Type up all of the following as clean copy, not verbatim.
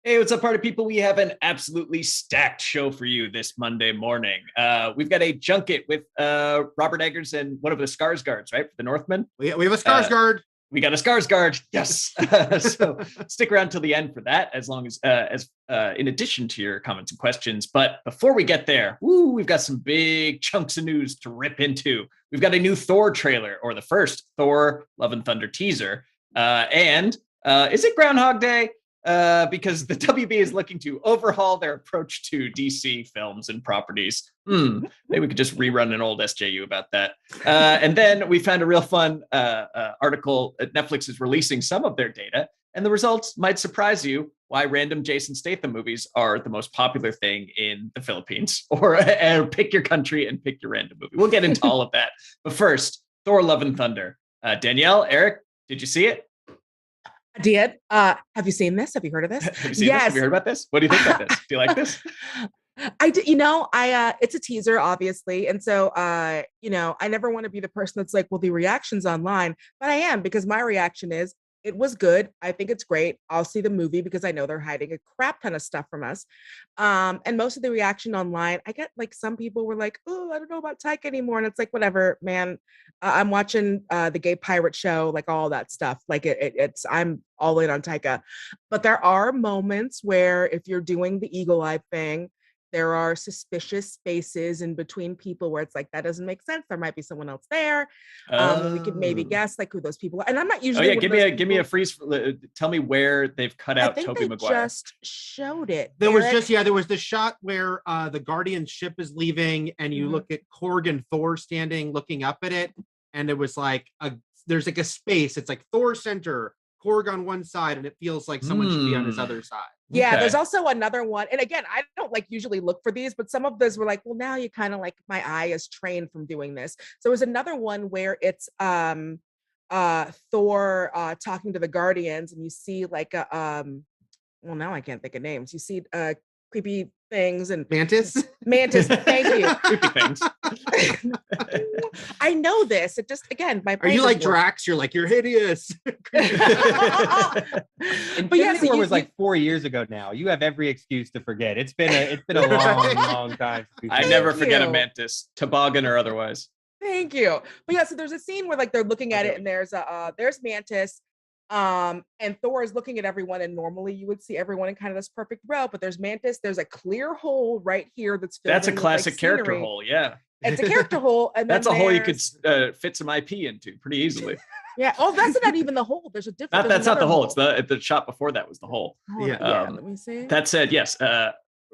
Hey, what's up, party people? We have an absolutely stacked show for you this Monday morning. We've got a junket with Robert Eggers and one of the Skarsgårds, right, for the Northmen. We have a Skarsgård. We got a Skarsgård, yes. So stick around till the end for that, as long as in addition to your comments and questions. But before we get there, we've got some big chunks of news to rip into. We've got a new Thor trailer, or the first Thor Love and Thunder teaser. And is it Groundhog Day? Because the WB is looking to overhaul their approach to DC films and properties. Maybe we could just rerun an old SJU about that. And then we found a real fun article. Netflix is releasing some of their data, and the results might surprise you why random Jason Statham movies are the most popular thing in the Philippines. Or pick your country and pick your random movie. We'll get into all of that. But first, Thor Love and Thunder. Danielle, Eric, did you see it? I did. Have you seen this? Have you heard of this? Have you seen this? Have you heard about this? What do you think about this? Do you like this? I did. It's a teaser, obviously. And so, I never want to be the person that's like, well, the reaction's online, but I am, because my reaction is, it was good. I think it's great. I'll see the movie because I know they're hiding a crap ton of stuff from us. And most of the reaction online, I get like some people were like, oh, I don't know about Taika anymore. And it's like, whatever, man. I'm watching the Gay Pirate Show, like all that stuff. Like I'm all in on Taika. But there are moments where if you're doing the eagle eye thing, there are suspicious spaces in between people where it's like, that doesn't make sense. There might be someone else there. We could maybe guess like who those people are. And I'm not usually. Oh yeah, give me a freeze. Tell me where they've cut out Tobey Maguire. Just showed it. There was the shot where the Guardian ship is leaving, and you look at Korg and Thor standing looking up at it, and it was like there's like a space. It's like Thor center, Korg on one side, and it feels like someone should be on his other side. Yeah, There's also another one. And again, I don't like usually look for these, but some of those were like, well, now you kind of like, my eye is trained from doing this. So there was another one where it's Thor talking to the Guardians, and you see like well, now I can't think of names. You see creepy things and Mantis, thank you. Creepy things. I know this. It just, again, my brain. Are you like Drax? You're like, you're hideous. But yeah, so was like 4 years ago now. You have every excuse to forget. It's been a long time. I never forget a Mantis, toboggan or otherwise. Thank you. But yeah, so there's a scene where like they're looking at it, and there's Mantis. And Thor is looking at everyone, and normally you would see everyone in kind of this perfect row, but there's Mantis. There's a clear hole right here that's a classic character hole. Yeah, it's a character hole, and that's a hole you could fit some IP into pretty easily. Yeah. Oh, that's not even the hole. There's a different. That's not the hole. It's the shot before that was the hole. Yeah. Let me see. That said, yes.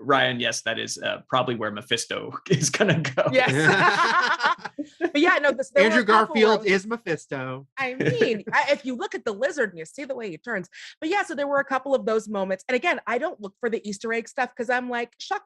Ryan, yes, that is probably where Mephisto is gonna go. Yes. But yeah, no, Andrew Garfield is Mephisto. I mean, if you look at the lizard and you see the way he turns. But yeah, so there were a couple of those moments. And again, I don't look for the Easter egg stuff because I'm like, shock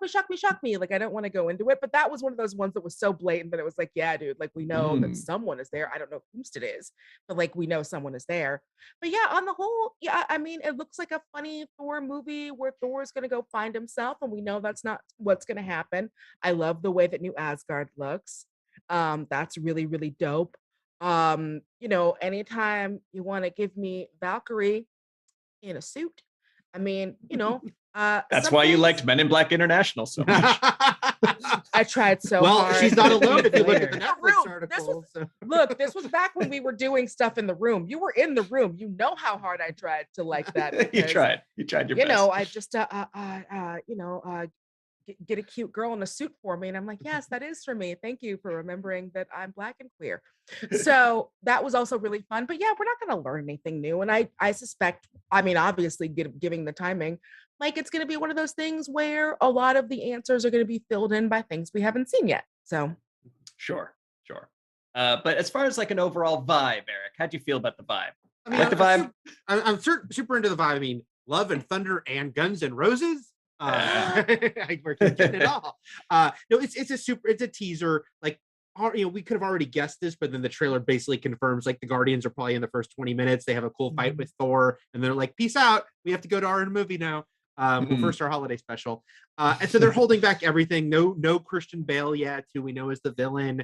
me. Like, I don't want to go into it. But that was one of those ones that was so blatant that it was like, yeah, dude, like we know that someone is there. I don't know whose it is, but like we know someone is there. But yeah, on the whole, yeah, I mean, it looks like a funny Thor movie where Thor is going to go find himself, and we know that's not what's going to happen. I love the way that New Asgard looks. That's really, really dope. Anytime you want to give me Valkyrie in a suit, I mean, that's why you liked Men in Black International so much. I tried so hard. Well, she's not alone if you look at the Netflix article. This was back when we were doing stuff in the room. You were in the room. You know how hard I tried to like that. Because, you tried your best. I just get a cute girl in a suit for me, and I'm like, yes, that is for me. Thank you for remembering that I'm Black and queer. So that was also really fun. But yeah, we're not going to learn anything new, and I suspect, I mean, obviously giving the timing, like it's going to be one of those things where a lot of the answers are going to be filled in by things we haven't seen yet. So sure. But as far as like an overall vibe, Eric, how'd you feel about the vibe? I mean, like the vibe? I'm super into the vibe. I mean, Love and Thunder and Guns and Roses. We're getting it all. No, it's a teaser. Like, we could have already guessed this, but then the trailer basically confirms like the Guardians are probably in the first 20 minutes. They have a cool fight with Thor, and they're like, "Peace out. We have to go to our movie now." Well, first our holiday special, and so they're holding back everything. No Christian Bale yet, who we know is the villain.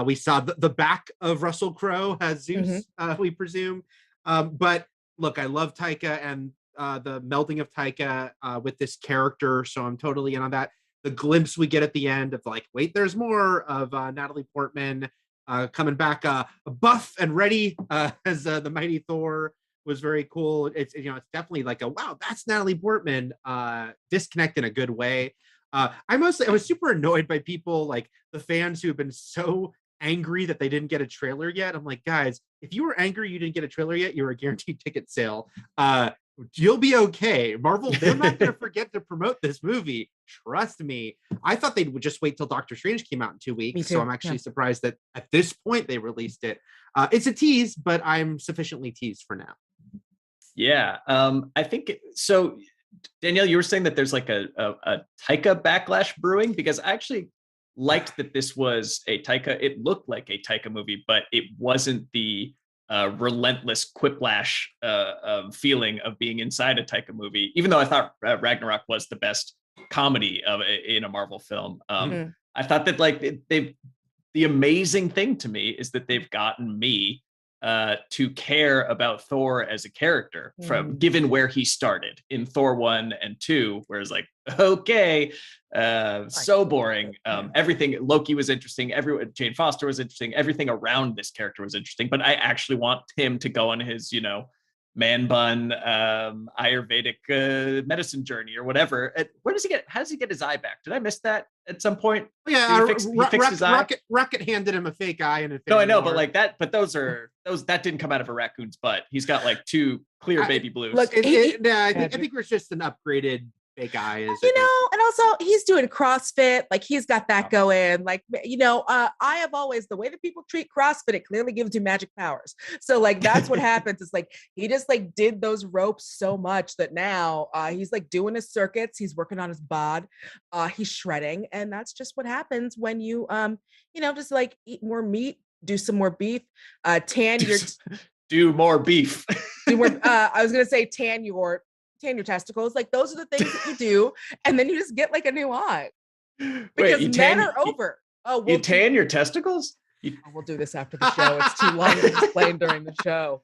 We saw the back of Russell Crowe as Zeus, we presume. But look, I love Taika, and the melding of Taika with this character, so I'm totally in on that. The glimpse we get at the end of like, wait, there's more of Natalie Portman coming back buff and ready as the mighty Thor was very cool. It's it's definitely like a wow, that's Natalie Portman. Disconnect in a good way. I was super annoyed by people like the fans who have been so angry that they didn't get a trailer yet. I'm like, guys, if you were angry you didn't get a trailer yet, you were a guaranteed ticket sale. You'll be okay. Marvel, they're not going to forget to promote this movie. Trust me. I thought they would just wait till Doctor Strange came out in 2 weeks. So I'm actually surprised that at this point they released it. It's a tease, but I'm sufficiently teased for now. Yeah. I think so. Danielle, you were saying that there's like a Taika backlash brewing, because I actually liked that this was a Taika. It looked like a Taika movie, but it wasn't the relentless quiplash feeling of being inside a Taika movie, even though I thought Ragnarok was the best comedy in a Marvel film. I thought that like the amazing thing to me is that they've gotten me to care about Thor as a character from given where he started in Thor 1 and 2, where it's like, okay, so boring. Everything, Loki was interesting. Jane Foster was interesting. Everything around this character was interesting, but I actually want him to go on his, man bun, Ayurvedic medicine journey or whatever. Where does he get? How does he get his eye back? Did I miss that at some point? Yeah, he fixed his eye. Rocket handed him a fake eye and no, I know, but like that. But those that didn't come out of a raccoon's butt. He's got like 2 clear baby blues. Look, I think it was just an upgraded fake eye. And also he's doing CrossFit. Like he's got that going. Like I have always, the way that people treat CrossFit, it clearly gives you magic powers. So like that's what happens. It's like he just like did those ropes so much that now he's like doing his circuits. He's working on his bod. He's shredding, and that's just what happens when you just like eat more meat, do some more beef, tan your do more beef. do more. I was gonna say tan your testicles. Like those are the things that you do, and then you just get like a new eye, because men are over. You tan your testicles? We'll do this after the show. It's too long to explain during the show.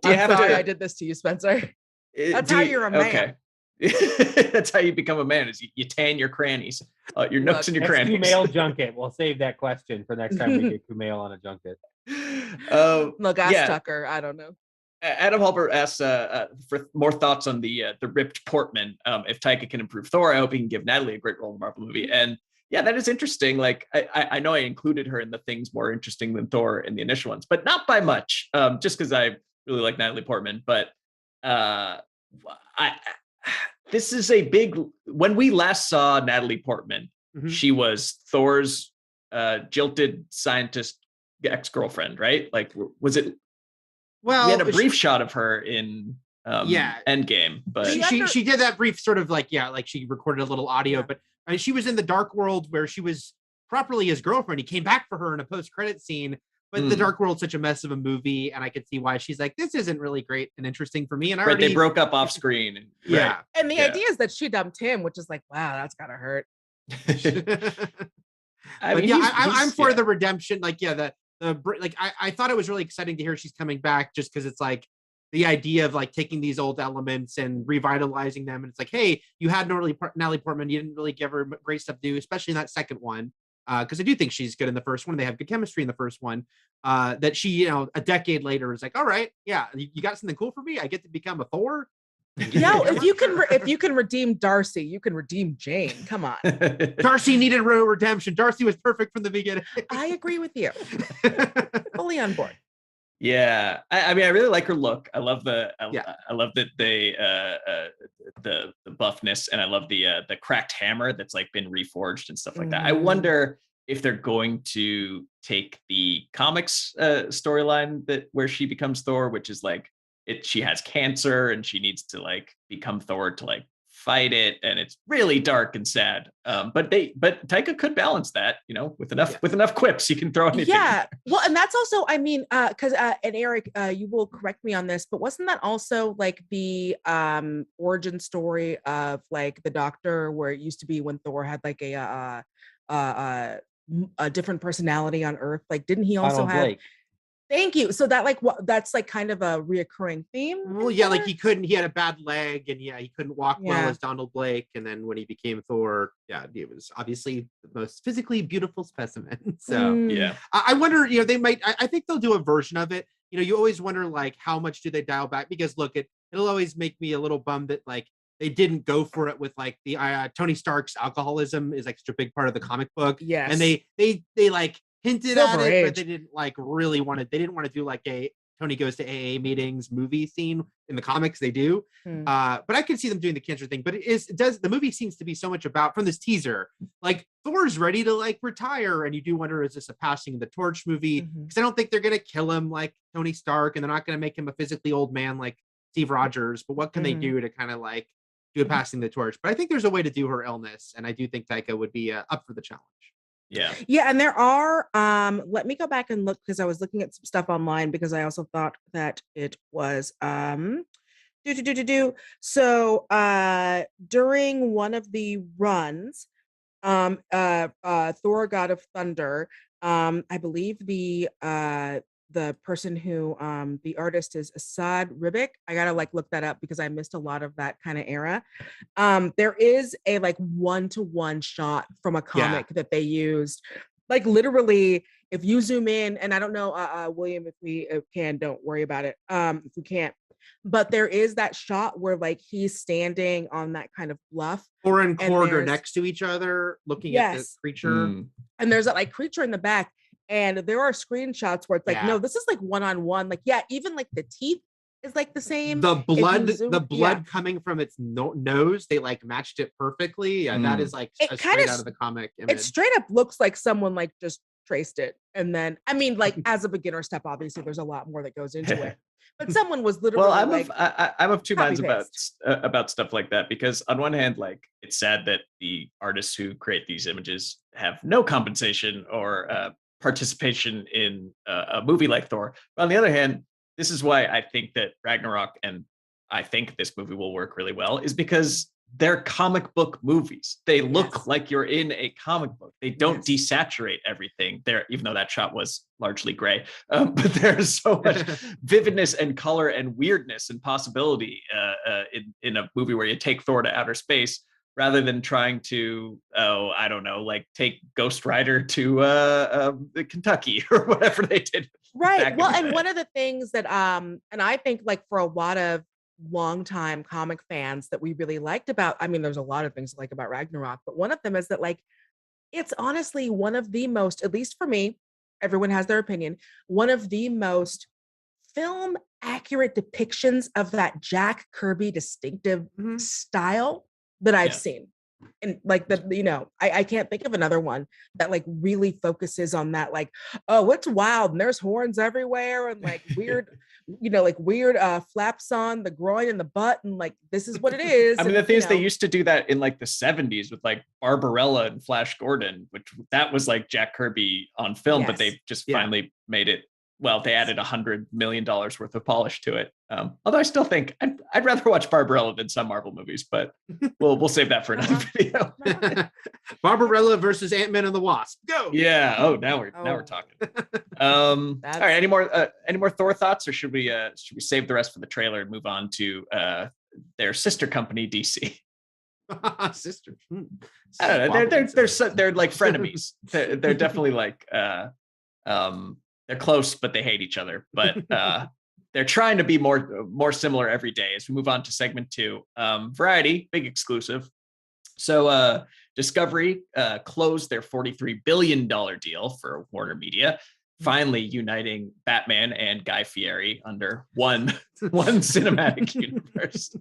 I did this to you, Spencer. That's how you're a man. Okay. That's how you become a man, is you tan your crannies, your nooks and your crannies. Kumail junket. We'll save that question for next time we get Kumail on a junket. Look, ask Tucker. I don't know. Adam Halbert asks for more thoughts on the ripped Portman. If Taika can improve Thor, I hope he can give Natalie a great role in the Marvel movie. And yeah, that is interesting. Like I know I included her in the things more interesting than Thor in the initial ones, but not by much. Just because I really like Natalie Portman. But this is a big. When we last saw Natalie Portman, she was Thor's jilted scientist ex-girlfriend, right? Like, was it? Well, we had a brief shot of her in Endgame, but she did that brief sort of like she recorded a little audio, but she was in the Dark World where she was properly his girlfriend. He came back for her in a post-credit scene, but the Dark World's such a mess of a movie, and I could see why she's like, this isn't really great and interesting for me. And they broke up off screen. And the idea is that she dumped him, which is like, wow, that's gotta hurt. I'm for the redemption. Like, I thought it was really exciting to hear she's coming back, just because it's like the idea of like taking these old elements and revitalizing them. And it's like, hey, you had Natalie Portman, you didn't really give her great stuff to do, especially in that second one. Because I do think she's good in the first one. They have good chemistry in the first one. That she, a decade later is like, all right, yeah, you got something cool for me. I get to become a Thor. No, if you can redeem Darcy, you can redeem Jane. Come on. Darcy needed redemption. Darcy was perfect from the beginning. I agree with you. Fully on board. Yeah, I mean, I really like her look. I love I love that they the buffness, and I love the cracked hammer that's like been reforged and stuff like that. I wonder if they're going to take the comics storyline where she becomes Thor, which is like she has cancer and she needs to like become Thor to like fight it, and it's really dark and sad. But Taika could balance that, with enough quips, you can throw anything. Yeah, well, and that's also, I mean, because and Eric, you will correct me on this, but wasn't that also like the origin story of like the Doctor, where it used to be when Thor had like a different personality on Earth? Like, didn't he also have? Blake. Thank you. So that like that's like kind of a reoccurring theme. Well, yeah, like he had a bad leg, and he couldn't walk well as Donald Blake. And then when he became Thor, he was obviously the most physically beautiful specimen. So Yeah. I wonder, they might, I think they'll do a version of it. You always wonder like how much do they dial back? Because look, it'll always make me a little bummed that like they didn't go for it with like the Tony Stark's alcoholism is like such a big part of the comic book. Yes. And they like hinted at it, but they didn't like really want to. They didn't want to do like a Tony goes to AA meetings movie scene. In the comics they do. But I could see them doing the cancer thing. But the movie seems to be so much about, from this teaser, like Thor's ready to like retire, and you do wonder, is this a passing of the torch movie? Because I don't think they're gonna kill him like Tony Stark, and they're not gonna make him a physically old man like Steve Rogers. But what can they do to kind of like do a passing the torch? But I think there's a way to do her illness, and I do think Taika would be up for the challenge. Yeah, and there are let me go back and look, because I was looking at some stuff online, because I also thought that it was so during one of the runs, Thor God of Thunder, I believe the person who the artist is Asad Ribic. I gotta like look that up because I missed a lot of that kind of era. There is a like 1-to-1 shot from a comic that they used. Like literally, if you zoom in, and I don't know, William, if we can, don't worry about it. If we can't, but there is that shot where like he's standing on that kind of bluff. Thor and Korg are next to each other, looking at the creature, and there's that like creature in the back. And there are screenshots where it's like, no, this is like one-on-one. Like, even like the teeth is like the same. The blood coming from its nose, they like matched it perfectly. And that is like straight out of the comic image. It straight up looks like someone like just traced it. And then, I mean, like as a beginner step, obviously there's a lot more that goes into it. But someone was literally I'm of two minds about stuff like that, because on one hand, like it's sad that the artists who create these images have no compensation or participation in a movie like Thor. But on the other hand, this is why I think that Ragnarok, and I think this movie will work really well, is because they're comic book movies. They look like you're in a comic book. They don't desaturate everything there, even though that shot was largely gray. But there's so much vividness and color and weirdness and possibility in a movie where you take Thor to outer space, rather than trying to, I don't know, like take Ghost Rider to Kentucky or whatever they did. Right. Well, and one of the things that, and I think like for a lot of longtime comic fans that we really liked about, I mean, there's a lot of things to like about Ragnarok, but one of them is that like, it's honestly one of the most, at least for me, everyone has their opinion, one of the most film accurate depictions of that Jack Kirby distinctive style that I've seen. And like I can't think of another one that like really focuses on that, like, oh, it's wild and there's horns everywhere and like weird, like weird flaps on the groin and the butt, and like this is what it is. I mean, the thing is, they used to do that in like the 70s with like Barbarella and Flash Gordon, which that was like Jack Kirby on film, but they just finally made it. Well, they added $100 million worth of polish to it. Although I still think I'd rather watch Barbarella than some Marvel movies, but we'll save that for another video. Barbarella versus Ant-Man and the Wasp. Go. Yeah. Oh, now we're talking. All right. Any more Thor thoughts, or should we save the rest for the trailer and move on to their sister company, DC? Sisters. I don't know. They're like frenemies. They're definitely like they're close, but they hate each other. But they're trying to be more similar every day. As we move on to segment 2, Variety, big exclusive. So Discovery closed their $43 billion deal for Warner Media, finally uniting Batman and Guy Fieri under one cinematic universe.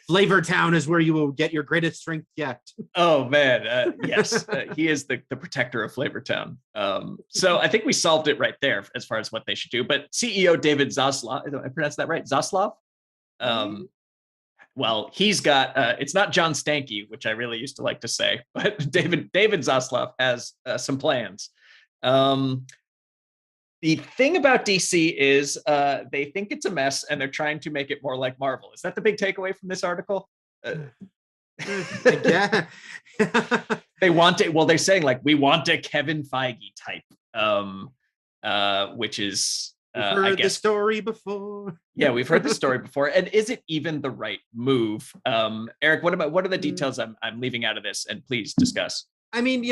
Flavor Town is where you will get your greatest strength yet. Oh man, yes, he is the protector of Flavor Town. So I think we solved it right there as far as what they should do. But CEO David Zaslav, did I pronounce that right? Zaslav. Well, he's got it's not John Stanky, which I really used to like to say, but David Zaslav has some plans. The thing about DC is they think it's a mess and they're trying to make it more like Marvel. Is that the big takeaway from this article? Yeah. They want it. Well, they're saying like, we want a Kevin Feige type which is We've I heard the guess story before. yeah, we've heard the story before. And is it even the right move? Eric, what are the Mm. details I'm leaving out of this? And please discuss. I mean,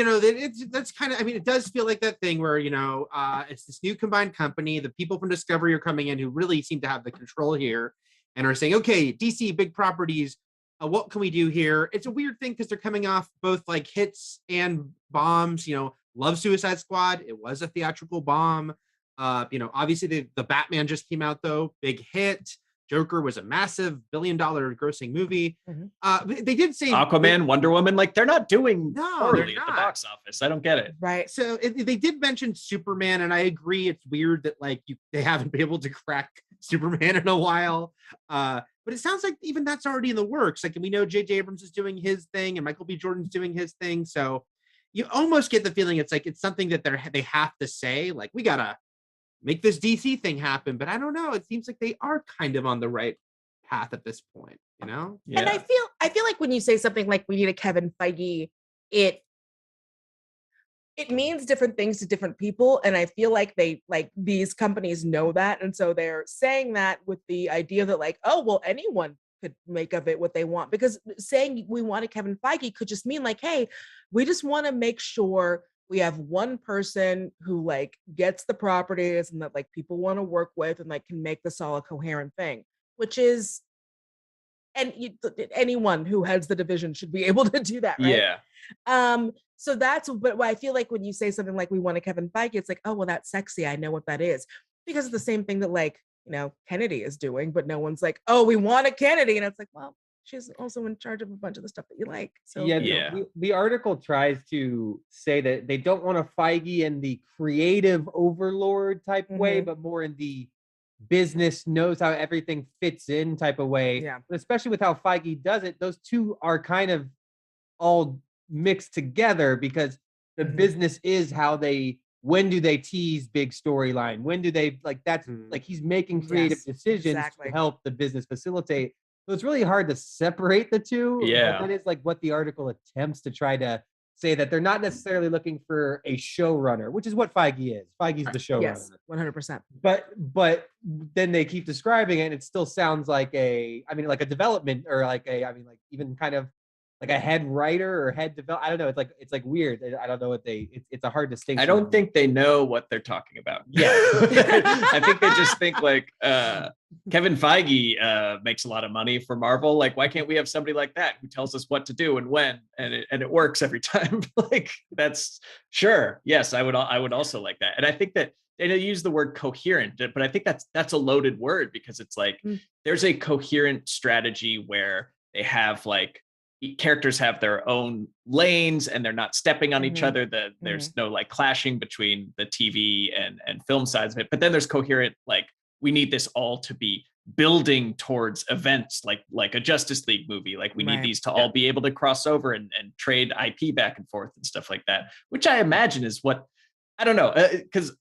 that's kind of, I mean, it does feel like that thing where, it's this new combined company. The people from Discovery are coming in who really seem to have the control here and are saying, okay, DC, big properties, what can we do here? It's a weird thing because they're coming off both like hits and bombs. Love Suicide Squad. It was a theatrical bomb. Obviously the Batman just came out though, big hit. Joker was a massive $1 billion grossing movie. They did say Aquaman, Wonder Woman, like they're not doing poorly they're at the not. box office. I don't get it. Right. So they did mention Superman, and I agree it's weird that like they haven't been able to crack Superman in a while. But it sounds like even that's already in the works. Like we know J.J. Abrams is doing his thing, and Michael B. Jordan's doing his thing. So you almost get the feeling it's something that they have to say. Like we gotta make this DC thing happen. But I don't know. It seems like they are kind of on the right path at this point. Yeah. And I feel like when you say something like we need a Kevin Feige, it means different things to different people. And I feel like these companies know that. And so they're saying that with the idea that like, oh, well, anyone could make of it what they want. Because saying we want a Kevin Feige could just mean like, hey, we just want to make sure we have one person who like gets the properties and that like people want to work with and like can make this all a coherent thing, which is, and anyone who heads the division should be able to do that, right? Yeah. So that's, but I feel like when you say something like we want a Kevin Feige, it's like, oh, well, that's sexy. I know what that is. Because it's the same thing that like, Kennedy is doing, but no one's like, oh, we want a Kennedy. And it's like, well, she's also in charge of a bunch of the stuff that you like. So yeah. The article tries to say that they don't want a Feige in the creative overlord type way, but more in the business knows how everything fits in type of way. Yeah. But especially with how Feige does it, those two are kind of all mixed together because the business is how when do they tease big storyline? When do they like like he's making creative decisions to help the business facilitate. So it's really hard to separate the two. Yeah. That is like what the article attempts to try to say, that they're not necessarily looking for a showrunner, which is what Feige is. Feige's the showrunner. Yes, 100%. But then they keep describing it and it still sounds like a development or even kind of like a head writer or head develop. I don't know. It's like weird. I don't know what it's a hard distinction. I don't think they know what they're talking about. Yeah. I think they just think like Kevin Feige makes a lot of money for Marvel. Like, why can't we have somebody like that who tells us what to do and when, and it works every time? Like, that's sure. Yes, I would also like that. And I think that they use the word coherent, but I think that's a loaded word because it's like there's a coherent strategy where they have like characters have their own lanes and they're not stepping on each other. There's no like clashing between the TV and film sides of it. But then there's coherent, like we need this all to be building towards events like a Justice League movie. Like we need these to all be able to cross over and trade IP back and forth and stuff like that, which I imagine is what, I don't know, because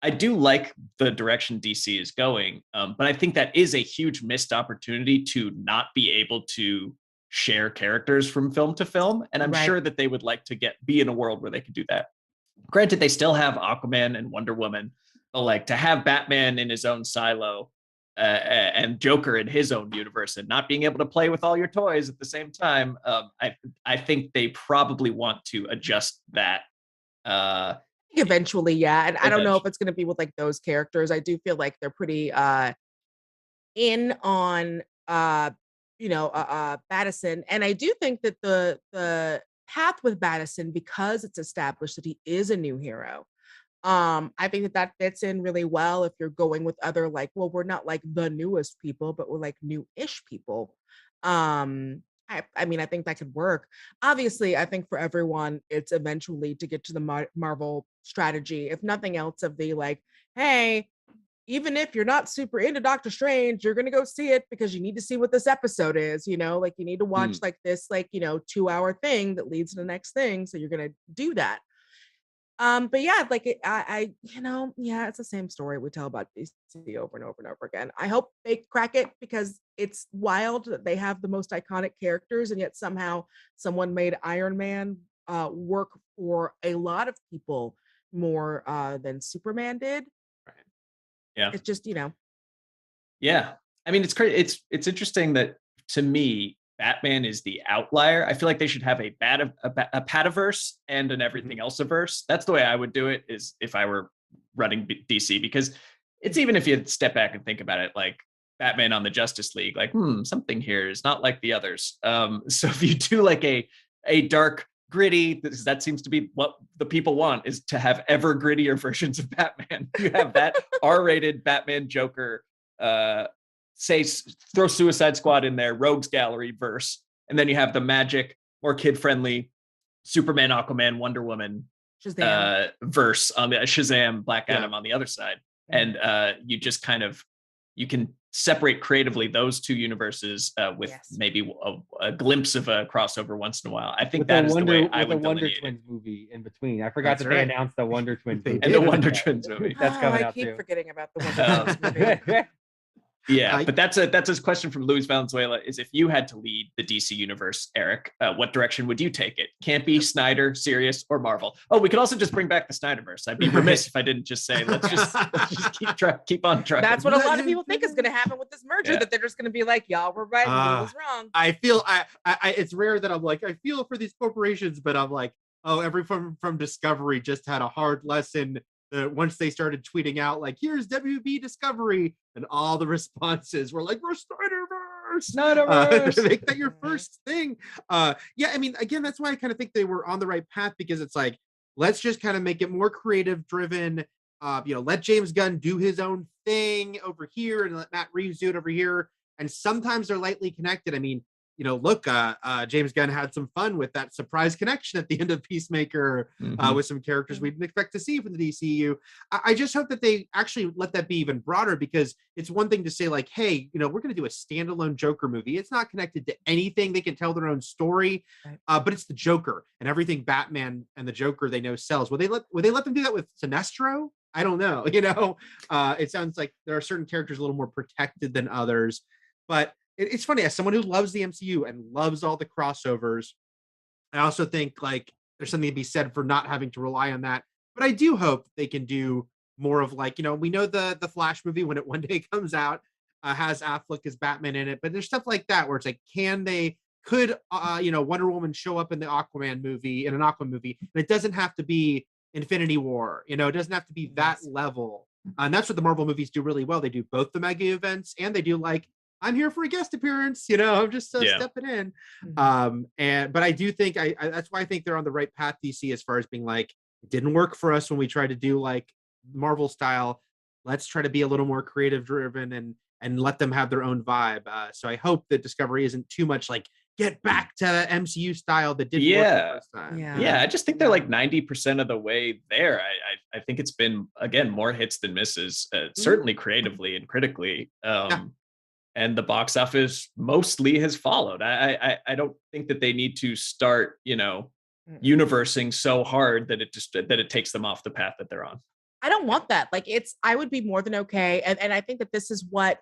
I do like the direction DC is going. But I think that is a huge missed opportunity to not be able to share characters from film to film. And I'm sure that they would like to be in a world where they could do that. Granted, they still have Aquaman and Wonder Woman, but like to have Batman in his own silo and Joker in his own universe and not being able to play with all your toys at the same time. I think they probably want to adjust that. Eventually, yeah. And I don't know if it's going to be with like those characters. I do feel like they're pretty in on Patterson. And I do think that the path with Patterson, because it's established that he is a new hero, I think that fits in really well if you're going with other like, well, we're not like the newest people, but we're like new-ish people. I mean, I think that could work. Obviously, I think for everyone, it's eventually to get to the Marvel strategy, if nothing else, of the like, hey, even if you're not super into Doctor Strange, you're going to go see it because you need to see what this episode is, like you need to watch like this, 2-hour thing that leads to the next thing. So you're going to do that. But yeah, like it's the same story we tell about DC over and over and over again. I hope they crack it because it's wild that they have the most iconic characters and yet somehow someone made Iron Man work for a lot of people more than Superman did. Yeah. It's just, Yeah. I mean, it's crazy. It's interesting that, to me, Batman is the outlier. I feel like they should have a Pataverse and an everything else averse. That's the way I would do it, is if I were running DC, because it's, even if you step back and think about it, like Batman on the Justice League, like, something here is not like the others. So if you do like a dark, gritty, that seems to be what the people want, is to have ever grittier versions of Batman. You have that R-rated Batman Joker, throw Suicide Squad in there, Rogues Gallery verse, and then you have the magic, more kid-friendly Superman, Aquaman, Wonder Woman verse on the Shazam, Black Adam on the other side. And you just kind of, you can separate creatively those two universes with maybe a glimpse of a crossover once in a while. I think that is the way I would Wonder delineate Twins it. movie in between. I forgot that they announced the Wonder Twins movie. And the Wonder Twins movie. That's coming out I keep too. forgetting about the Wonder Twins movie. Yeah, but that's a question from Luis Valenzuela, is if you had to lead the DC universe, Eric, what direction would you take it? Campy, Snyder, serious, or Marvel? Oh, we could also just bring back the Snyderverse. I'd be remiss if I didn't just say, let's just keep on trucking. That's what a lot of people think is going to happen with this merger, that they're just going to be like, y'all were right, and was wrong. I feel it's rare that I'm like, I feel for these corporations, but I'm like, oh, everyone from Discovery just had a hard lesson. Once they started tweeting out like, here's WB Discovery, and all the responses were like, we're Snyderverse. Make that your first thing. I mean, again, that's why I kind of think they were on the right path, because it's like, let's just kind of make it more creative driven. Let James Gunn do his own thing over here, and let Matt Reeves do it over here. And sometimes they're lightly connected. I mean, look, James Gunn had some fun with that surprise connection at the end of Peacemaker with some characters we didn't expect to see from the DCU. I just hope that they actually let that be even broader, because it's one thing to say like, hey, we're going to do a standalone Joker movie. It's not connected to anything. They can tell their own story, but it's the Joker, and everything Batman and the Joker they know sells. Would they let them do that with Sinestro? I don't know. It sounds like there are certain characters a little more protected than others, but it's funny, as someone who loves the MCU and loves all the crossovers, I also think like there's something to be said for not having to rely on that. But I do hope they can do more of like, we know the Flash movie, when it one day comes out, has Affleck as Batman in it, but there's stuff like that where it's like, could Wonder Woman show up in the Aquaman movie, in an Aquaman movie, and it doesn't have to be Infinity War, it doesn't have to be that level. And that's what the Marvel movies do really well. They do both the mega events, and they do like, I'm here for a guest appearance, I'm just stepping in. But I do think that's why I think they're on the right path, DC, as far as being like, it didn't work for us when we tried to do like Marvel style. Let's try to be a little more creative driven and let them have their own vibe. So I hope that Discovery isn't too much like, get back to MCU style that didn't work the first time. Yeah, I just think they're like 90% of the way there. I think it's been, again, more hits than misses, certainly creatively and critically. And the box office mostly has followed. I don't think that they need to start, universing so hard that it takes them off the path that they're on. I don't want that. Like, I would be more than okay. And I think that this is what,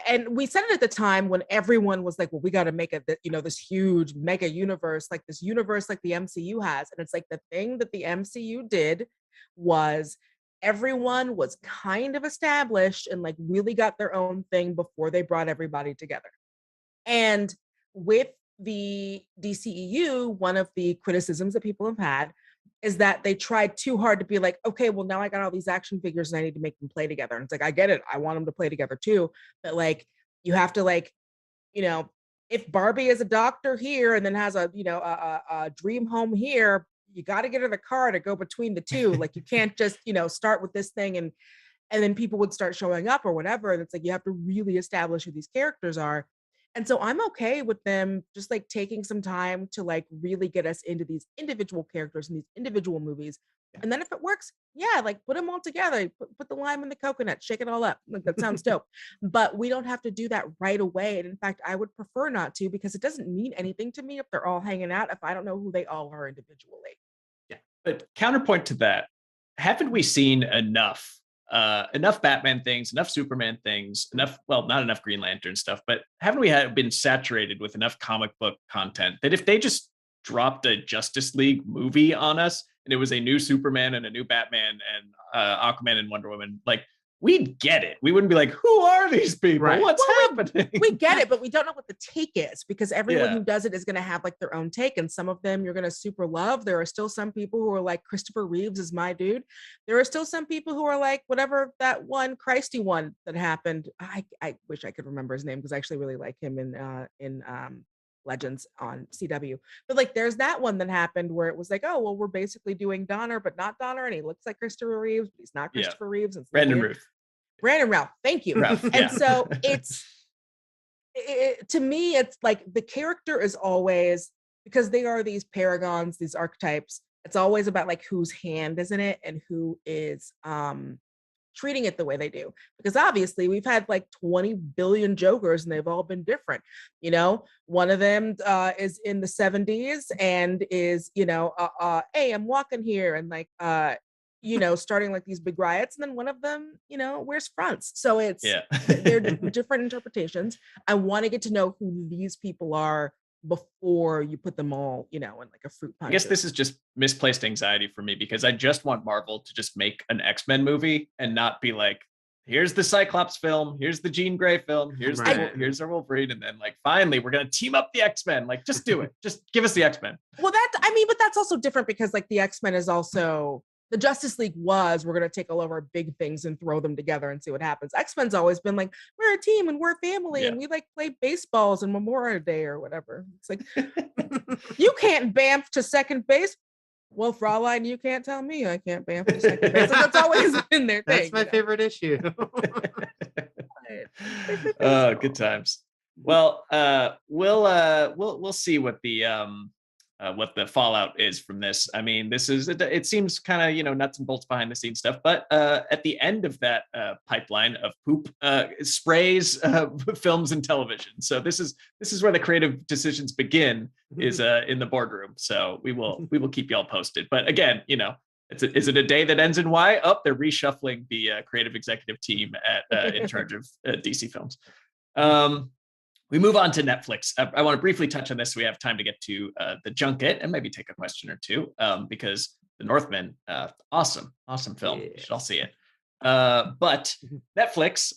and we said it at the time when everyone was like, well, we got to make this huge mega universe, like this universe like the MCU has. And it's like, the thing that the MCU did was, everyone was kind of established and like really got their own thing before they brought everybody together. And with the DCEU, one of the criticisms that people have had is that they tried too hard to be like, okay, well, now I got all these action figures and I need to make them play together. And it's like, I get it. I want them to play together too. But like, you have to like, if Barbie is a doctor here and then has a dream home here, you got to get her the car to go between the two. Like, you can't just, start with this thing and then people would start showing up or whatever. And it's like, you have to really establish who these characters are. And so I'm okay with them just like taking some time to like really get us into these individual characters in these individual movies. And then if it works, like put them all together, put the lime in the coconut, shake it all up. Like, that sounds dope. But we don't have to do that right away. And in fact, I would prefer not to, because it doesn't mean anything to me if they're all hanging out, if I don't know who they all are individually. Yeah. But counterpoint to that, haven't we seen enough Batman things, enough Superman things, not enough Green Lantern stuff, but haven't we been saturated with enough comic book content that if they just dropped a Justice League movie on us, and it was a new Superman and a new Batman and Aquaman and Wonder Woman, like we'd get it. We wouldn't be like, who are these people? Right. What's happening? We get it, but we don't know what the take is, because everyone Yeah. who does it is going to have like their own take, and some of them you're going to super love. There are still some people who are like, Christopher Reeves is my dude. There are still some people who are like, whatever that one Christy one that happened. I wish I could remember his name, because I actually really like him in Legends on CW. But like, there's that one that happened where it was like, oh well, we're basically doing Donner but not Donner, and he looks like Christopher Reeves but he's not Christopher Reeves. And Brandon Routh, thank you. Ralph, And yeah. so to me, it's like the character is always, because they are these paragons, these archetypes, it's always about like whose hand is in it and who is treating it the way they do. Because obviously we've had like 20 billion Jokers and they've all been different. You know, one of them is in the 70s and is, you know, hey, I'm walking here, and like you know, starting like these big riots, and then one of them, you know, wears fronts. So it's they're different interpretations. I want to get to know who these people are before you put them all, you know, in like a fruit punch. I guess this is just misplaced anxiety for me, because I just want Marvel to just make an X-Men movie and not be like, here's the Cyclops film, here's the Jean Grey film, here's our Wolverine, and then like finally we're gonna team up the X-Men. Like, just do it. Just give us the X-Men. Well, but that's also different, because like the X-Men is also, the Justice League was, we're going to take all of our big things and throw them together and see what happens. X-Men's always been like, we're a team and we're a family and we like play baseballs and Memorial Day or whatever. It's like, you can't bamf to second base. Well, Fraulein, you can't tell me I can't bamf to second base. Like, that's always been their thing. That's my favorite issue. Good times. Well, we'll see what the fallout is from this. I mean, it seems kind of, you know, nuts and bolts behind the scenes stuff, but at the end of that pipeline of poop, sprays films and television. So this is where the creative decisions begin, is in the boardroom. So we will keep y'all posted. But again, you know, is it a day that ends in Y? Oh, they're reshuffling the creative executive team in charge of DC films. We move on to Netflix. I want to briefly touch on this so we have time to get to the junket and maybe take a question or two, because The Northman, awesome film. You should all see it. But Netflix,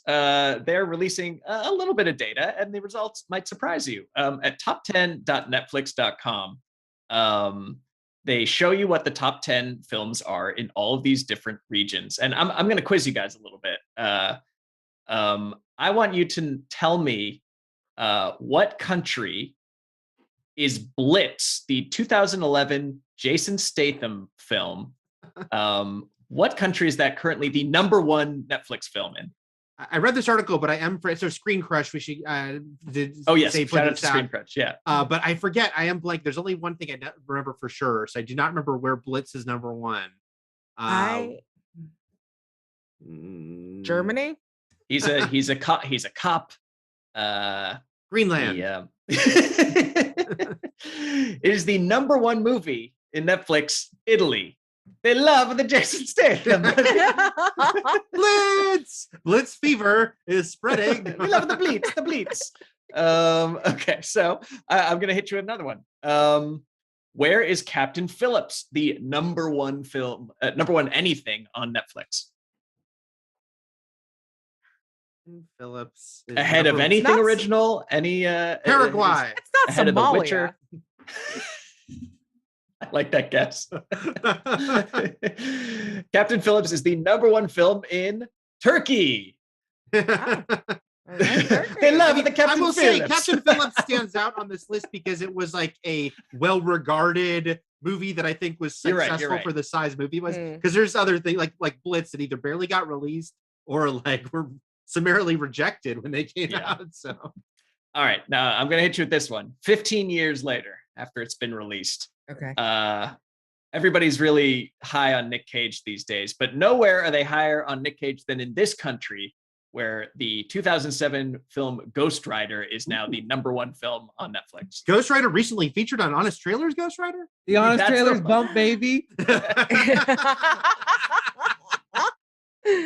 they're releasing a little bit of data, and the results might surprise you. At top10.netflix.com, they show you what the top 10 films are in all of these different regions. And I'm going to quiz you guys a little bit. I want you to tell me what country is Blitz, the 2011 Jason Statham film? What country is that currently the #1 Netflix film in? I read this article, but I am so Screen Crush. We should oh yes, shout out to Screen Crush. Yeah, but I forget. I am blank. There's only one thing I remember for sure, so I do not remember where Blitz is #1. Germany. He's a cop. He's a cop. Greenland. Yeah. It is the #1 movie in Netflix, Italy. They love the Jason Statham. Blitz fever is spreading. We love the Blitz. Okay, so I'm gonna hit you with another one. Where is Captain Phillips, the #1 film, #1 anything on Netflix? Phillips ahead of anything original, any Paraguay. It's not ahead Somalia. of The Witcher. I like that guess. Captain Phillips is the #1 film in Turkey. They love the Captain I will Phillips. say Captain Phillips stands out on this list because it was like a well-regarded movie that I think was successful for the size movie was. Because there's other things like Blitz that either barely got released or like were summarily rejected when they came out. So, all right, now I'm gonna hit you with this one. 15 years later, after it's been released, okay. Everybody's really high on Nick Cage these days, but nowhere are they higher on Nick Cage than in this country, where the 2007 film Ghost Rider is now the #1 film on Netflix. Ghost Rider recently featured on Honest Trailers. Ghost Rider, the Honest Trailers bump, baby.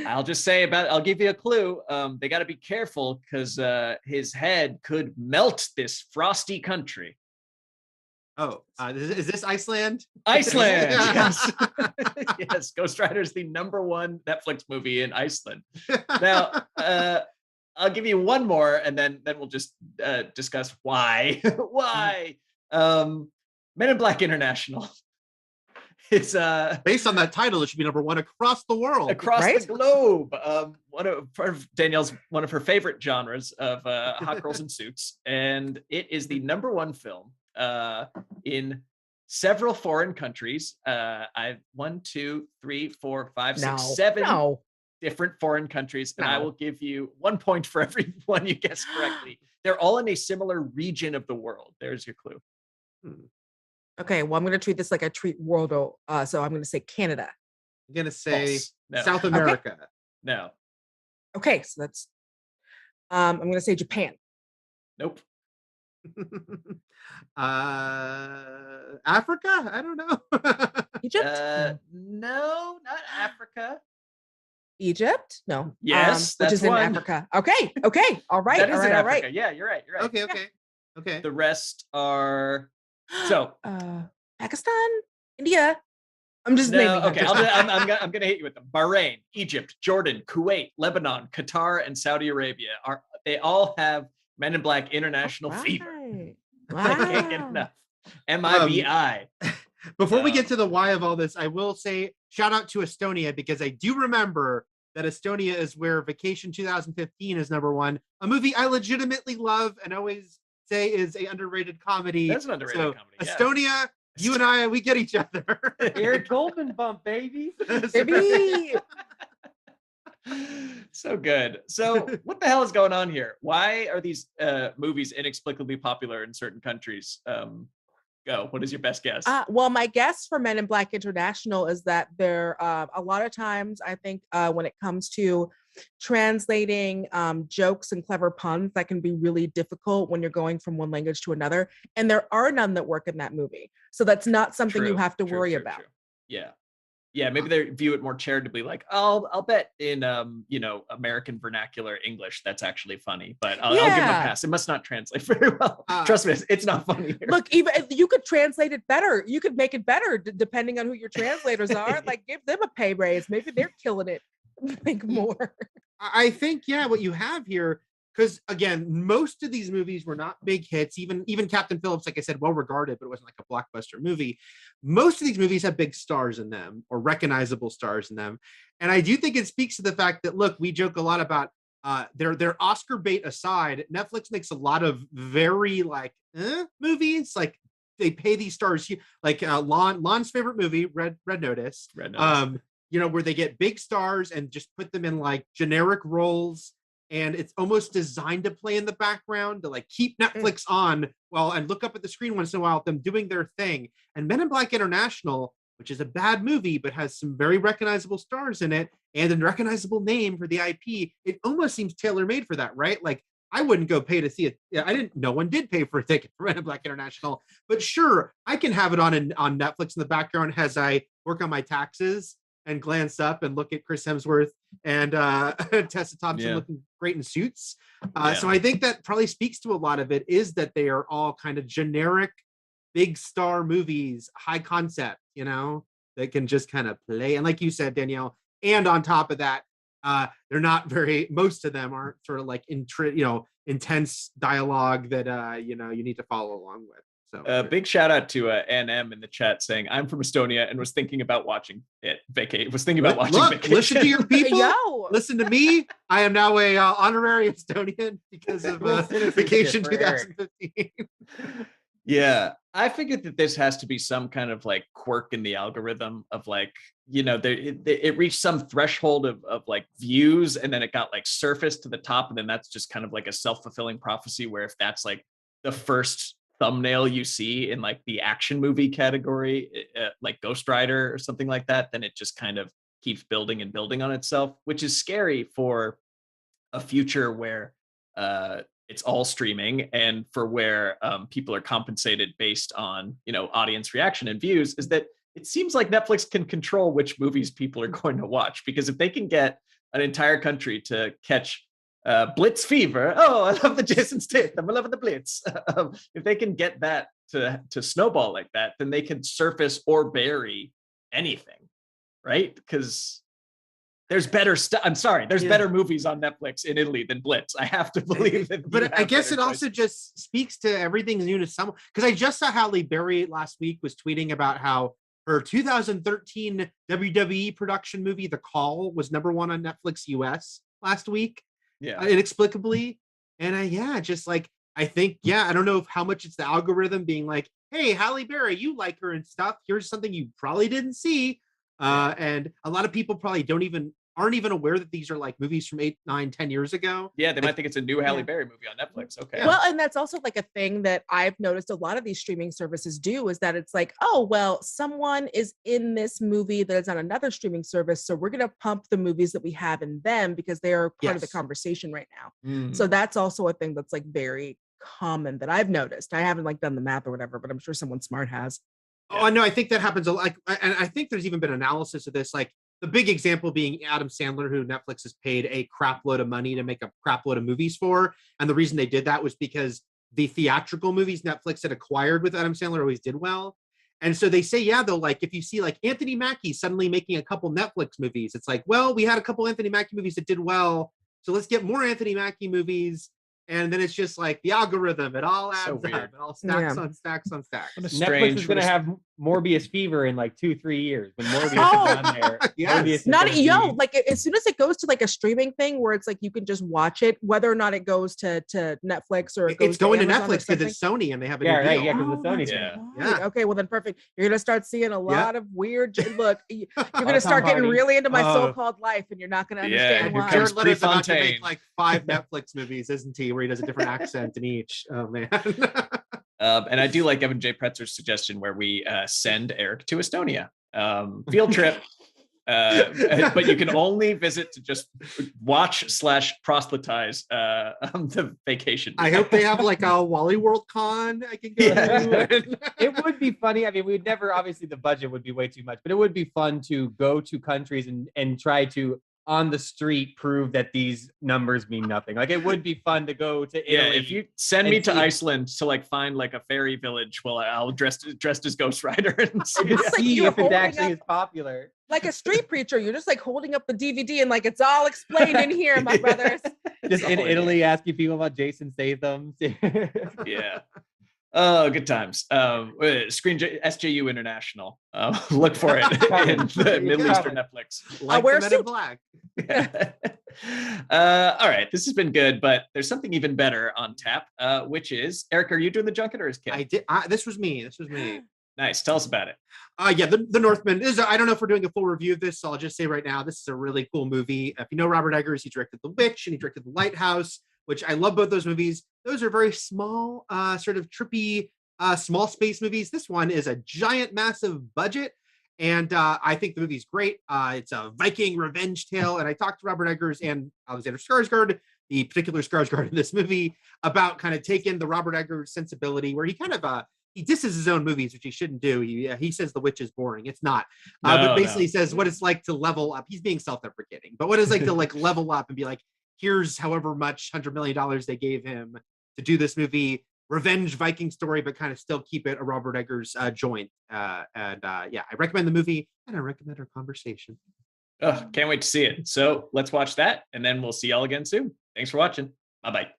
I'll just say I'll give you a clue. They got to be careful because his head could melt this frosty country. Is this Iceland? Iceland, Yeah. yes. Yes, Ghost Rider is the #1 Netflix movie in Iceland. Now, I'll give you one more, and then we'll just discuss why. Why? Men in Black International. It's Based on that title, it should be #1 across the world. Right? the globe. Part of Danielle's one of her favorite genres of hot girls in suits, and it is the #1 film in several foreign countries. I've 1, 2, 3, 4, 5, 6, 7 No. different foreign countries, and I No. will give you 1 point for every one you guess correctly. They're all in a similar region of the world. There's your clue. Okay, well, I'm going to treat this like I treat world. So I'm going to say Canada. I'm gonna say False. No. South America. No. Okay, so that's. I'm going to say Japan. Nope. Africa? I don't know. Egypt? No, not Africa. Egypt? No. Yes, which that's is in one. Africa. Okay. All right. That is all in right. All Africa. right. Yeah, you're right. You're right. Okay. The rest are so. Pakistan, India. I'm just No, naming. okay. countries. I'm gonna hit you with them. Bahrain, Egypt, Jordan, Kuwait, Lebanon, Qatar, and Saudi Arabia they all have Men in Black International fever. Right. They can't get Wow. enough. MIBI. Before we get to the why of all this, I will say shout out to Estonia because I do remember that Estonia is where Vacation 2015 is #1, a movie I legitimately love and always say is a underrated comedy. That's an underrated So, comedy. Yeah. Estonia, you and I, we get each other. Eric Goldman bump, baby. Baby. So good. So what the hell is going on here? Why are these movies inexplicably popular in certain countries? Go. What is your best guess? Well, my guess for Men in Black International is that there a lot of times I think when it comes to translating jokes and clever puns, that can be really difficult when you're going from one language to another. And there are none that work in that movie. So that's not something you have to worry about. Yeah. Yeah, maybe they view it more charitably, like I'll bet in American vernacular English that's actually funny, but I'll give them a pass. It must not translate very well. Trust me, it's not funny here. Look, even if you could translate it better, you could make it better depending on who your translators are. Like, give them a pay raise. Maybe they're killing it. Make more. I think, what you have here, because again, most of these movies were not big hits. Even Captain Phillips, like I said, well regarded, but it wasn't like a blockbuster movie. Most of these movies have big stars in them or recognizable stars in them. And I do think it speaks to the fact that, look, we joke a lot about their Oscar bait aside, Netflix makes a lot of very movies. Like they pay these stars, like Lon's favorite movie, Red Notice. Where they get big stars and just put them in like generic roles. And it's almost designed to play in the background to like keep Netflix on and look up at the screen once in a while at them doing their thing. And Men in Black International, which is a bad movie, but has some very recognizable stars in it and a recognizable name for the IP, it almost seems tailor-made for that, right? Like I wouldn't go pay to see it. No one did pay for a ticket for Men in Black International, but sure, I can have it on Netflix in the background as I work on my taxes and glance up and look at Chris Hemsworth and Tessa Thompson looking great in suits. So I think that probably speaks to a lot of it, is that they are all kind of generic, big star movies, high concept, that can just kind of play. And like you said, Danielle, and on top of that, they're not most of them aren't sort of like intense dialogue that, you need to follow along with. So big shout out to NM in the chat saying, I'm from Estonia and was thinking about watching it. Vacation. Listen to your people. Yo. Listen to me. I am now a honorary Estonian because of Vacation 2015. Yeah, I figured that this has to be some kind of like quirk in the algorithm of like, it reached some threshold of like views and then it got like surfaced to the top. And then that's just kind of like a self-fulfilling prophecy where if that's like the first thumbnail you see in like the action movie category, like Ghost Rider or something like that, then it just kind of keeps building and building on itself, which is scary for a future where it's all streaming and for where people are compensated based on audience reaction and views. Is that it seems like Netflix can control which movies people are going to watch, because if they can get an entire country to catch Blitz Fever. Oh, I love the Jason Statham. I love the Blitz. If they can get that to snowball like that, then they can surface or bury anything, right? Because there's better stuff. I'm sorry, there's better movies on Netflix in Italy than Blitz. I have to believe that. But I guess it also just speaks to everything's new to someone. Because I just saw Halle Berry last week was tweeting about how her 2013 WWE production movie, The Call, was #1 on Netflix US last week. Yeah, inexplicably. And just like, I think, I don't know how much it's the algorithm being like, hey, Halle Berry, you like her and stuff. Here's something you probably didn't see. And a lot of people probably aren't even aware that these are like movies from 8, 9, 10 years ago. Yeah, they might think it's a new Halle Berry movie on Netflix. Okay. Well, and that's also like a thing that I've noticed a lot of these streaming services do, is that it's like, oh, well, someone is in this movie that is on another streaming service, so we're going to pump the movies that we have in them because they are part of the conversation right now. So that's also a thing that's like very common that I've noticed. I haven't like done the math or whatever, but I'm sure someone smart has. Oh, I know. I think that happens a lot. And I think there's even been analysis of this, like the big example being Adam Sandler, who Netflix has paid a crap load of money to make a crap load of movies for. And the reason they did that was because the theatrical movies Netflix had acquired with Adam Sandler always did well. And so they say, though, like if you see like Anthony Mackie suddenly making a couple Netflix movies, it's like, well, we had a couple Anthony Mackie movies that did well, so let's get more Anthony Mackie movies. And then it's just like the algorithm, it all adds up. It all stacks on stacks on stacks. Netflix is going to have Morbius fever in like 2-3 years when Morbius is on there. Like as soon as it goes to like a streaming thing where it's like you can just watch it, whether or not it goes to Netflix or it's going to Netflix because it's Sony and they have a new deal. because the Sony. Right. Okay, well then perfect. You're gonna start seeing a lot of weird. Look, you're gonna start getting really into my so-called life, and you're not gonna understand why. Jared Leto's about to make like 5 Netflix movies, isn't he? Where he does a different accent in each. Oh man. And I do like Evan J. Pretzer's suggestion where we send Eric to Estonia. Field trip. But you can only visit to just watch/proselytize the vacation. I hope they have like a Wally World Con I can go to. It would be funny. I mean, we'd never, obviously the budget would be way too much, but it would be fun to go to countries and try to on the street prove that these numbers mean nothing. Like it would be fun to go to Italy. Yeah, if you send me to Iceland to like find like a fairy village, well, I'll dressed as Ghost Rider and see if it actually is popular. Like a street preacher, you're just like holding up the DVD and like it's all explained in here, my brothers. Just in Italy, asking people about Jason Statham. Yeah. Oh, good times. Screen SJU International. Look for it in the Middle Eastern Netflix. Like the Men in Black. All right, this has been good, but there's something even better on tap, which is, Eric, are you doing the junket or is Kim? I did. This was me. Nice. Tell us about it. The Northman. I don't know if we're doing a full review of this, so I'll just say right now, this is a really cool movie. If you know Robert Eggers, he directed The Witch and he directed The Lighthouse, which I love both those movies. Those are very small, sort of trippy, small space movies. This one is a giant, massive budget. And I think the movie's great. It's a Viking revenge tale. And I talked to Robert Eggers and Alexander Skarsgård, the particular Skarsgård in this movie, about kind of taking the Robert Eggers sensibility where he kind of he disses his own movies, which he shouldn't do. He says The Witch is boring. It's not. But basically says what it's like to level up. He's being self-deprecating. But what it's like to like level up and be like, here's however much $100 million they gave him to do this movie, revenge Viking story, but kind of still keep it a Robert Eggers joint. I recommend the movie and I recommend our conversation. Oh, can't wait to see it. So let's watch that and then we'll see y'all again soon. Thanks for watching. Bye-bye.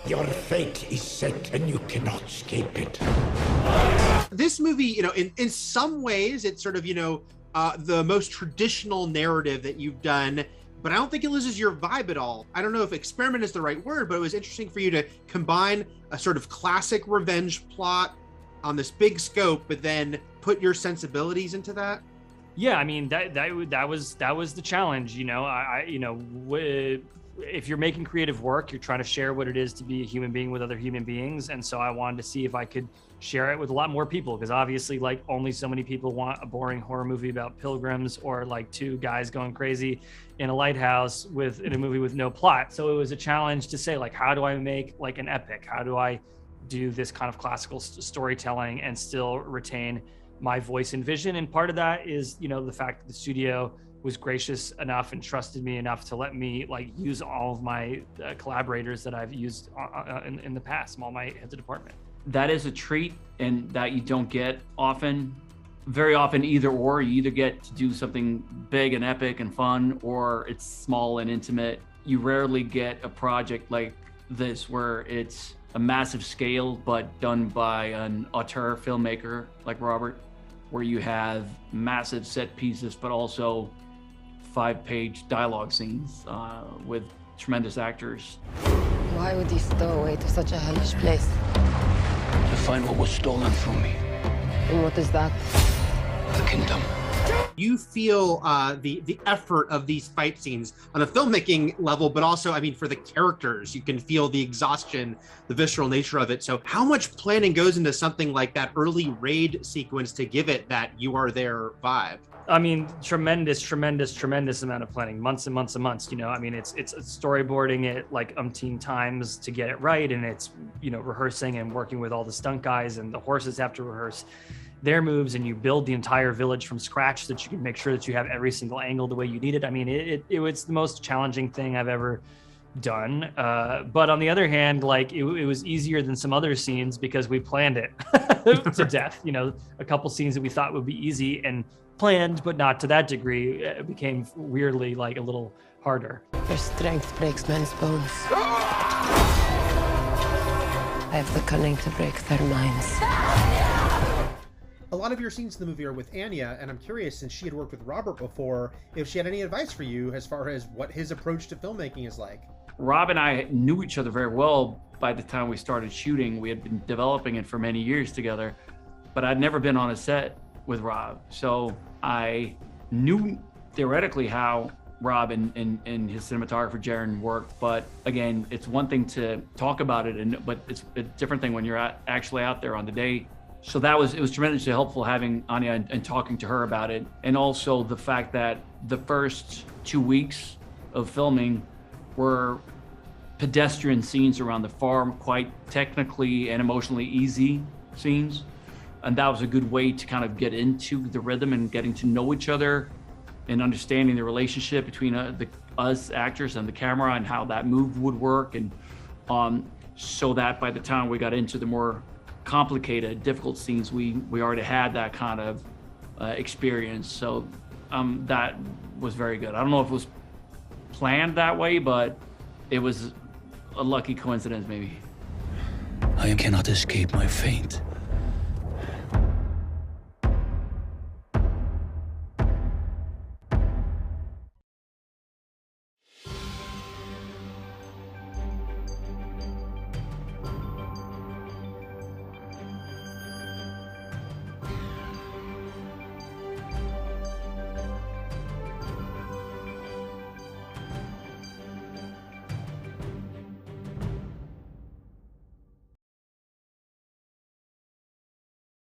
Your fate is set and you cannot escape it. This movie, in some ways, it's sort of, the most traditional narrative that you've done, but I don't think it loses your vibe at all. I don't know if experiment is the right word, but it was interesting for you to combine a sort of classic revenge plot on this big scope, but then put your sensibilities into that. Yeah, I mean that was the challenge. If you're making creative work, you're trying to share what it is to be a human being with other human beings, and so I wanted to see if I could share it with a lot more people, because obviously like only so many people want a boring horror movie about pilgrims or like two guys going crazy in a lighthouse in a movie with no plot. So it was a challenge to say like, how do I make like an epic? How do I do this kind of classical storytelling and still retain my voice and vision? And part of that is, the fact that the studio was gracious enough and trusted me enough to let me like use all of my collaborators that I've used in the past, all my heads of department. That is a treat, and that you don't get often. Very often either or, you either get to do something big and epic and fun, or it's small and intimate. You rarely get a project like this where it's a massive scale, but done by an auteur filmmaker like Robert, where you have massive set pieces, but also 5-page dialogue scenes with tremendous actors. Why would he stow away to such a hellish place? To find what was stolen from me. And what is that? The kingdom. You feel the effort of these fight scenes on a filmmaking level, but also, I mean, for the characters, you can feel the exhaustion, the visceral nature of it. So how much planning goes into something like that early raid sequence to give it that you are there vibe? I mean, tremendous amount of planning, months and months and months. You know, I mean, it's storyboarding it like umpteen times to get it right, and it's, you know, rehearsing and working with all the stunt guys, and the horses have to rehearse their moves, and you build the entire village from scratch so that you can make sure that you have every single angle the way you need it. I mean, it was the most challenging thing I've ever done. But on the other hand, like it was easier than some other scenes because we planned it to death. You know, a couple scenes that we thought would be easy and planned, but not to that degree, it became weirdly like a little harder. Your strength breaks men's bones. I have the cunning to break their minds. A lot of your scenes in the movie are with Anya, and I'm curious, since she had worked with Robert before, if she had any advice for you as far as what his approach to filmmaking is like. Rob and I knew each other very well by the time we started shooting. We had been developing it for many years together, but I'd never been on a set with Rob. So I knew theoretically how Rob and his cinematographer Jaren worked, but again, it's one thing to talk about it, but it's a different thing when you're actually out there on the day. So it was tremendously helpful having Anya and talking to her about it. And also the fact that the first 2 weeks of filming were pedestrian scenes around the farm, quite technically and emotionally easy scenes. And that was a good way to kind of get into the rhythm and getting to know each other and understanding the relationship between us actors and the camera and how that move would work. And so that by the time we got into the more complicated, difficult scenes, we already had that kind of experience. So that was very good. I don't know if it was planned that way, but it was a lucky coincidence maybe. I cannot escape my fate.